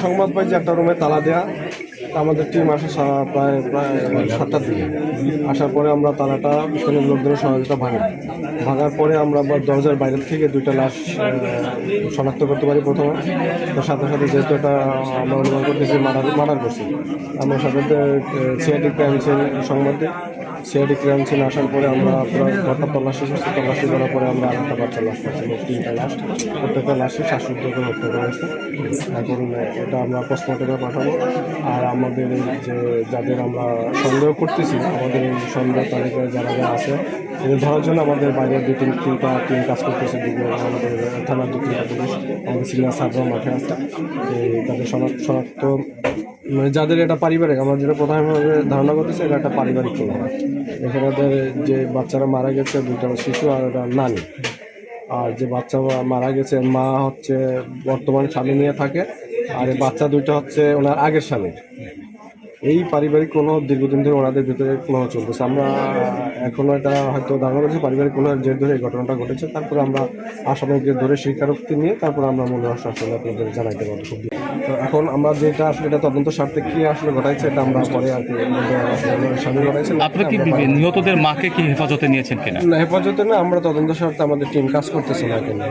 সংবাদ পাই যে একটা রুমে তালা দেয়া। আমাদের টিম আসে প্রায় 7টার দিকে। আসার পরে আমরা তালাটা স্থানীয় লোকজনের সহযোগিতা ভাঙার পরে আমরা দরজার বাইরের থেকে 2টা লাশ শনাক্ত করতে পারি প্রথমে। তার সাথে সাথে যেহেতু এটা আমরা অনুমান করতেছি মার্ডার করছি, আমরা সাথে সিআইডি ক্রাইম সিন সংবাদ দিই। সিআইডি ক্রাইম সিন আসার পরে আমরা পুরো ঘরটা তল্লাশি করছি। তল্লাশি করার পরে আমরা আরেকটা বাচ্চা লাশ পাচ্ছি, 3টা লাশ। প্রত্যেকটা লাশে শ্বাসরুদ্ধ করে হত্যা করা হয়েছে। এখন এটা আমরা পোস্টমর্টমে পাঠাবো। আর আমাদের যে যাদের আমরা সন্দেহ করতেছি, আমাদের এই সন্দেহ তালিকায় যারা আছে এদের ধরার জন্য আমাদের বাইরের 2-3টা টিম কাজ করতেছে। আমাদের থানার 2-3টা পুলিশ, আমাদের সিনিয়র সাবরা মাঠে আছে। তাদের শনাক্ত মানে যাদের এটা পারিবারিক, আমরা যেটা প্রধানভাবে ধারণা করতেছি এটা একটা পারিবারিক কলহ। এখানে যে বাচ্চারা মারা গেছে 2টা শিশু আর একটা নানি। আর যে বাচ্চা মারা গেছে মা হচ্ছে বর্তমানে স্বামী নিয়ে থাকে, আর এই বাচ্চা 2টা হচ্ছে ওনার আগের স্বামীর। এই পারিবারিক কোনো দীর্ঘদিন ধরে ওনাদের ভিতরে কোনো চলতেছে। আমরা এখনও এটা হয়তো ধারণা করছি পারিবারিক কোনো জের ধরে এই ঘটনাটা ঘটেছে। তারপরে আমরা আসামিকে ধরে স্বীকারোক্তি নিয়ে তারপরে আমরা মূল রহস্য আসলে আপনাদের জানাইতে পারবো। তো এখন আমরা যেটা আসলে এটা তদন্ত স্বার্থে কি আসলে ঘটাইছে এটা আমরা পরে আর কি স্বামী ঘটাইছে। আপনি কি নিহতদের মাকে কি হেফাজতে নিয়েছেন কিনা? হেফাজতে না, আমরা তদন্ত স্বার্থে আমাদের টিম কাজ করতেছে না কিনা।